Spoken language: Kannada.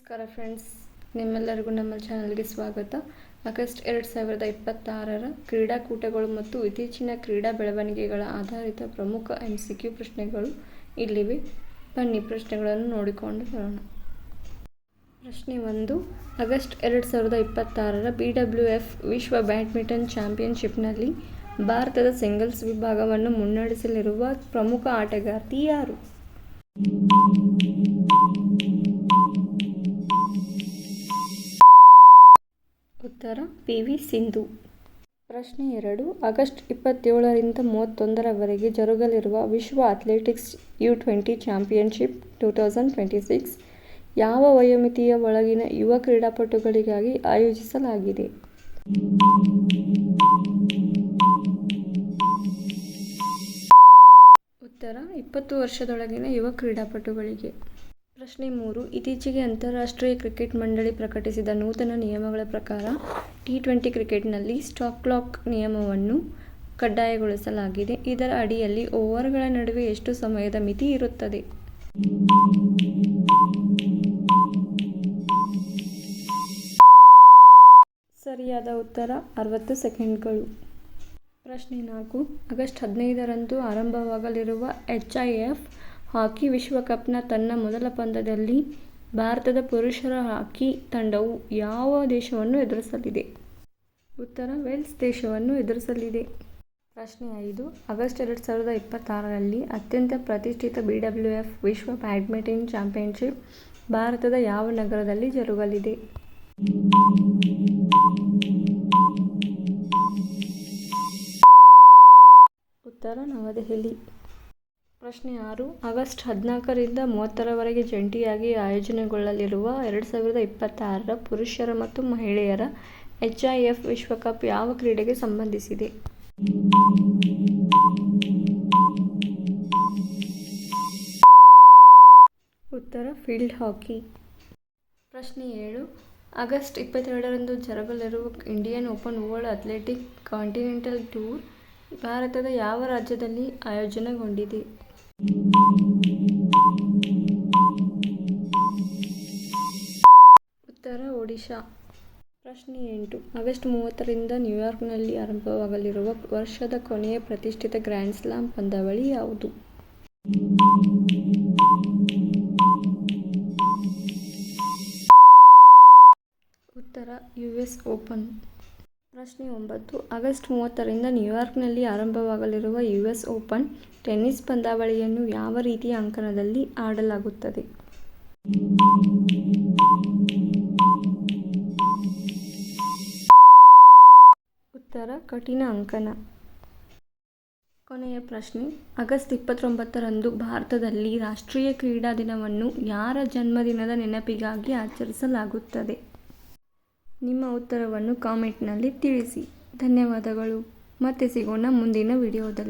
ನಮಸ್ಕಾರ ಫ್ರೆಂಡ್ಸ್, ನಿಮ್ಮೆಲ್ಲರಿಗೂ ನಮ್ಮ ಚಾನಲ್ಗೆ ಸ್ವಾಗತ. ಆಗಸ್ಟ್ 2026ರ ಕ್ರೀಡಾಕೂಟಗಳು ಮತ್ತು ಇತ್ತೀಚಿನ ಕ್ರೀಡಾ ಬೆಳವಣಿಗೆಗಳ ಆಧಾರಿತ ಪ್ರಮುಖ MCQ ಪ್ರಶ್ನೆಗಳು ಇಲ್ಲಿವೆ. ಬನ್ನಿ ಪ್ರಶ್ನೆಗಳನ್ನು ನೋಡಿಕೊಂಡು ಬರೋಣ. ಪ್ರಶ್ನೆ 1. ಆಗಸ್ಟ್ 2026ರ BWF ವಿಶ್ವ ಬ್ಯಾಡ್ಮಿಂಟನ್ ಚಾಂಪಿಯನ್ಶಿಪ್ನಲ್ಲಿ ಭಾರತದ ಸಿಂಗಲ್ಸ್ ವಿಭಾಗವನ್ನು ಮುನ್ನಡೆಸಲಿರುವ ಪ್ರಮುಖ ಆಟಗಾರ್ತಿ ಯಾರು? ಉತ್ತರ PV ಸಿಂಧು. ಪ್ರಶ್ನೆ 2. ಆಗಸ್ಟ್ 27ರಿಂದ 31ರವರೆಗೆ ಜರುಗಲಿರುವ ವಿಶ್ವ ಅಥ್ಲೆಟಿಕ್ಸ್ U20 ಚಾಂಪಿಯನ್ಶಿಪ್ 2026 ಯಾವ ವಯೋಮಿತಿಯ ಒಳಗಿನ ಯುವ ಕ್ರೀಡಾಪಟುಗಳಿಗಾಗಿ ಆಯೋಜಿಸಲಾಗಿದೆ? ಉತ್ತರ 20 ವರ್ಷದೊಳಗಿನ ಯುವ ಕ್ರೀಡಾಪಟುಗಳಿಗೆ. ಪ್ರಶ್ನೆ 3. ಇತ್ತೀಚೆಗೆ ಅಂತಾರಾಷ್ಟ್ರೀಯ ಕ್ರಿಕೆಟ್ ಮಂಡಳಿ ಪ್ರಕಟಿಸಿದ ನೂತನ ನಿಯಮಗಳ ಪ್ರಕಾರ T20 ಕ್ರಿಕೆಟ್ನಲ್ಲಿ ಸ್ಟಾಪ್ ಕ್ಲಾಕ್ ನಿಯಮವನ್ನು ಕಡ್ಡಾಯಗೊಳಿಸಲಾಗಿದೆ. ಇದರ ಅಡಿಯಲ್ಲಿ ಓವರ್ಗಳ ನಡುವೆ ಎಷ್ಟು ಸಮಯದ ಮಿತಿ ಇರುತ್ತದೆ? ಸರಿಯಾದ ಉತ್ತರ 60 ಸೆಕೆಂಡ್ಗಳು. ಪ್ರಶ್ನೆ 4. ಆಗಸ್ಟ್ 15ರಂದು ಆರಂಭವಾಗಲಿರುವ HIF ಹಾಕಿ ವಿಶ್ವಕಪ್ನ ತನ್ನ ಮೊದಲ ಪಂದ್ಯದಲ್ಲಿ ಭಾರತದ ಪುರುಷರ ಹಾಕಿ ತಂಡವು ಯಾವ ದೇಶವನ್ನು ಎದುರಿಸಲಿದೆ? ಉತ್ತರ ವೇಲ್ಸ್ ದೇಶವನ್ನು ಎದುರಿಸಲಿದೆ. ಪ್ರಶ್ನೆ 5. ಆಗಸ್ಟ್ 2026ರಲ್ಲಿ ಅತ್ಯಂತ ಪ್ರತಿಷ್ಠಿತ BWF ವಿಶ್ವ ಬ್ಯಾಡ್ಮಿಂಟನ್ ಚಾಂಪಿಯನ್ಶಿಪ್ ಭಾರತದ ಯಾವ ನಗರದಲ್ಲಿ ಜರುಗಲಿದೆ? ಉತ್ತರ ನವದೆಹಲಿ. ಪ್ರಶ್ನೆ 6. ಆಗಸ್ಟ್ 14ರಿಂದ 30ರವರೆಗೆ ಜಂಟಿಯಾಗಿ ಆಯೋಜನೆಗೊಳ್ಳಲಿರುವ 2026ರ ಪುರುಷರ ಮತ್ತು ಮಹಿಳೆಯರ HIF ವಿಶ್ವಕಪ್ ಯಾವ ಕ್ರೀಡೆಗೆ ಸಂಬಂಧಿಸಿದೆ? ಉತ್ತರ ಫೀಲ್ಡ್ ಹಾಕಿ. ಪ್ರಶ್ನೆ 7. ಆಗಸ್ಟ್ 22ರಂದು ಜರುಗಲಿರುವ Indian open world athletic continental tour ಭಾರತದ ಯಾವ ರಾಜ್ಯದಲ್ಲಿ ಆಯೋಜನೆಗೊಂಡಿದೆ? ಉತ್ತರ ಒಡಿಶಾ. ಪ್ರಶ್ನೆ 8. ಆಗಸ್ಟ್ 30ರಿಂದ ನ್ಯೂಯಾರ್ಕ್ನಲ್ಲಿ ಆರಂಭವಾಗಲಿರುವ ವರ್ಷದ ಕೊನೆಯ ಪ್ರತಿಷ್ಠಿತ ಗ್ರ್ಯಾಂಡ್ ಸ್ಲಾಮ್ ಪಂದ್ಯಾವಳಿ ಯಾವುದು? ಉತ್ತರ US ಓಪನ್. ಪ್ರಶ್ನೆ 9. ಆಗಸ್ಟ್ 30ರಿಂದ ನ್ಯೂಯಾರ್ಕ್ನಲ್ಲಿ ಆರಂಭವಾಗಲಿರುವ US ಓಪನ್ ಟೆನ್ನಿಸ್ ಪಂದ್ಯಾವಳಿಯನ್ನು ಯಾವ ರೀತಿಯ ಅಂಕಣದಲ್ಲಿ ಆಡಲಾಗುತ್ತದೆ? ಉತ್ತರ ಕಠಿಣ ಅಂಕಣ. ಕೊನೆಯ ಪ್ರಶ್ನೆ. ಆಗಸ್ಟ್ 29ರಂದು ಭಾರತದಲ್ಲಿ ರಾಷ್ಟ್ರೀಯ ಕ್ರೀಡಾ ದಿನವನ್ನು ಯಾರ ಜನ್ಮದಿನದ ನೆನಪಿಗಾಗಿ ಆಚರಿಸಲಾಗುತ್ತದೆ? ನಿಮ್ಮ ಉತ್ತರವನ್ನು ಕಾಮೆಂಟ್ನಲ್ಲಿ ತಿಳಿಸಿ. ಧನ್ಯವಾದಗಳು. ಮತ್ತೆ ಸಿಗೋಣ ಮುಂದಿನ ವಿಡಿಯೋದಲ್ಲಿ.